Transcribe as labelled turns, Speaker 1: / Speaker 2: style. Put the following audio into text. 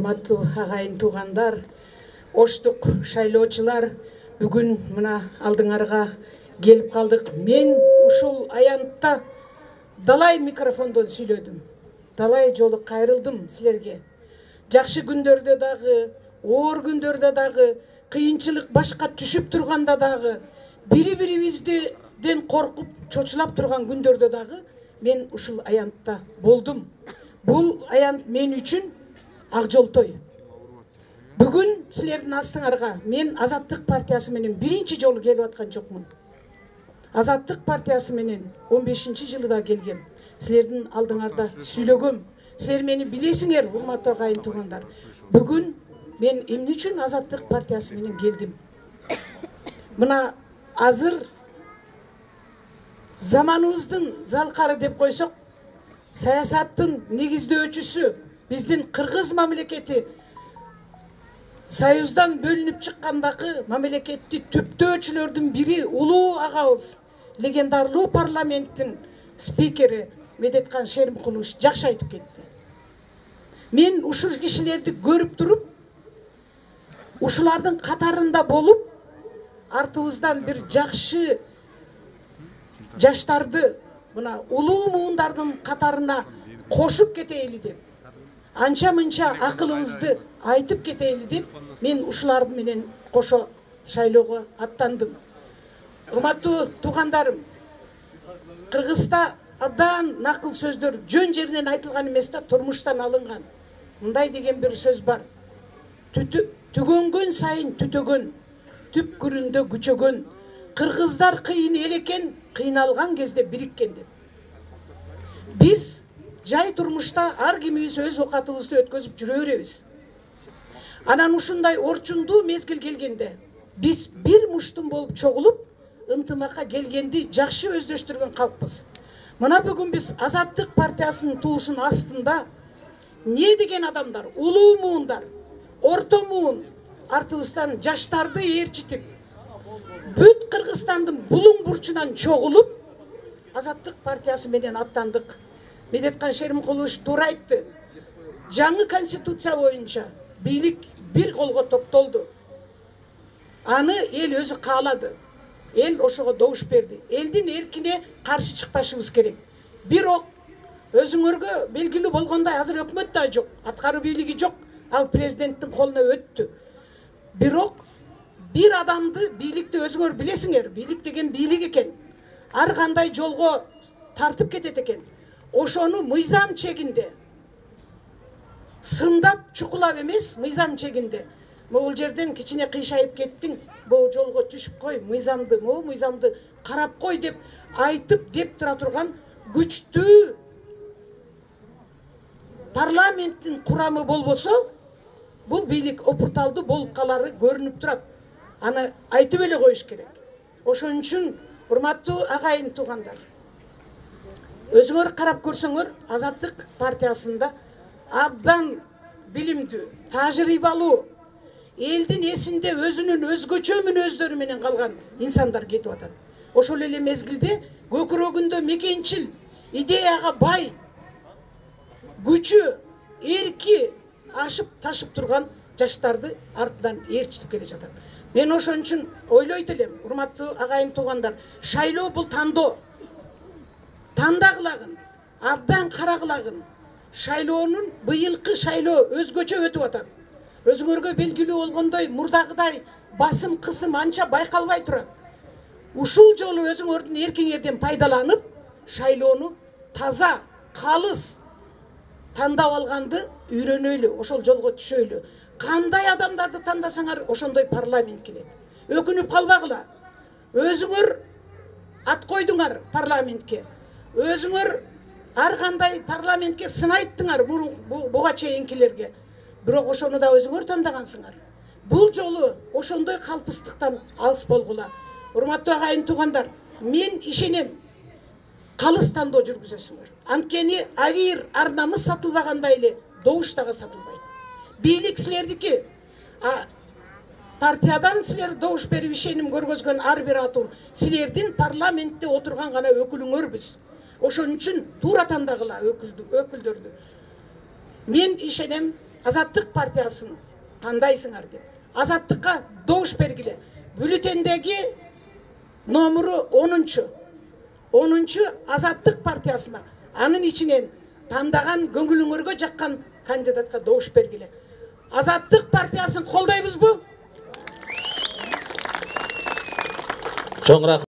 Speaker 1: урматтуу агайын туугандар, оштук шайлоочулар, бүгүн мына алдыңарга келип калдык. Мен ушул аянтта далай микрофондон сүйлөдүм. Далай жолу кайрылдым силерге. Жакшы күндөрдө дагы, оор күндөрдө дагы, кыйынчылык башка түшүп турганда дагы, бири-бирибизден коркуп, чочулап турган күндөрдө дагы мен ушул аянтта болдум. Бул аянт мен үчүн ак жолтой. Бүгүн силердин астыңарга мен Азаттык партиясы менен биринчи жолу келип аткан жокмун. Азаттык партиясы менен 15-жылда келгем. Силердин алдыңарда сүйлөгөм. Силер мени билесиңер, урматтуу агайын туугандар. Бүгүн мен эмне үчүн Азаттык партиясы менен келдим? Мына азыр заманыбыздын залкары деп койсок, саясаттын негиздөөчүсү биздин Кыргыз мамлекети Союздан бөлүнүп чыккандагы мамлекетти түптөөчүлөрдүн бири улуу агабыз, легендарлуу парламенттин спикери Медеткан Шеримкулович жакшы айтып кетти. Мен ушул кишилерди көрүп туруп, ушулардын катарында болуп, артыбыздан бир жакшы жаштарды мына улуу муундардын катарына кошуп кетейли деп, анча-мынча акылыбызды айтып кетейли деп, мен ушуларды менен кошо шайлоого аттандым. Урматтуу туугандарым, Кыргызда абдан накыл сөздөр жөн жеринен айтылган эмес да, турмуштан алынган. Мындай деген бир сөз бар. Түгөнгөн сайын түтөгөн, түпкүрүндө күчөгөн. Кыргыздар кыйын эл экен, кыйналган кезде бириккен деп. Биз жай турмушта ар кимибиз өз окатыбызды өткөзүп жүрө беребиз. Анан ушундай орчундуу мезгил келгенде биз бир муштум болуп чогулуп, ынтымакка келгенди жакшы өздөштүргөн калкпыз. Мына бүгүн биз Азаттык партиясынын туусунун астында не деген адамдар, улуу муундар, орто муун артыбыздан жаштарды ээрчитип, бүт Кыргызстандын булуң бурчунан чогулуп, Азаттык партиясы менен аттандык. Медеткан Шеримкулович туура айтты. Жаңы конституция боюнча бийлик бир колго топтолду. Аны эл өзү каалады. Эл ошого добуш берди. Элдин эркине каршы чыкпашыбыз керек. Бирок өзүңөргө белгилүү болгондой азыр өкмөт да жок, аткаруу бийлиги жок, ал президенттин колуна өттү. Бирок бир адамды бийликти өзүңөр билесиңер, бийлик деген бийлик экен. Ар кандай жолго тартып кетет экен. Ошону мыйзам чегинде, сындап чукулап эмес, мыйзам чегинде. Могул жерден кичине кыйшайып кеттиң, бул жолго түшүп кой, мыйзамды карап кой деп айтып деп тура турган күчтүү парламенттин курамы болбосо, бул бийлик опурталдуу болуп калары көрүнүп турат. Аны айтып эле коюш керек. Ошон үчүн урматтуу агайын туугандар, өзүңөр карап көрсөңөр, Азаттык партиясында абдан билимдүү, тажрыйбалуу, элдин эсинде өзүнүн өзгөчө мүнөздөрү менен калган инсандар кетип атат. Ошол эле мезгилде көкүрөгүндө мекенчил, идеяга бай, күчү, эрки ашып ташып турган жаштарды артынан ээрчитип келе жатат. Мен ошон үчүн ойлойт элем, урматтуу агайын туугандар, шайлоо бул тандоо. Тандагылагын, абдан карагылагын. Шайлоонун быйылкы шайлоо өзгөчө өтүп атат. Өзүңөргө белгилүү болгондой, мурдагыдай басым кысым анча байкалбай турат. Ушул жолу өзүңөрдүн эркиңерден пайдаланып, шайлоону таза, калыс тандап алганды үйрөнөйлү, ошол жолго түшөйлү. Кандай адамдарды тандасаңар, ошондой парламент келет. Өкүнүп калбагыла. Өзүңөр ат койдуңар парламентке. Өзүңөр ар кандай парламентке сынайттыңар буга чейинкилерге. Бирок ошону да өзүңөр тандагансыңар. Бул жолу ошондой калпыстыктан алыс болгула. Урматтуу агайын туугандар, мен ишенем, калыс тандоо жүргүзөсүңөр. Анткени авир арнамыз сатылбагандай эле добуш дагы сатылбайт. Бийлик силердики. Партиядан силер добуш берип ишеним көргөзгөн ар бир атуу силердин парламентте отурган гана өкүлүңөрбүз. Ошон үчүн туура тандагыла өкүлдөрдү. Мен ишенем, Азаттык партиясын тандайсыңар деп. Азаттыкка добуш бергиле. Бюллетендеги номеру 10. 10 Азаттык партиясына. Анын ичинен тандаган көңүлүңөргө жаккан кандидатка добуш бергиле. Азаттык партиясын колдойбузбу?
Speaker 2: Чоң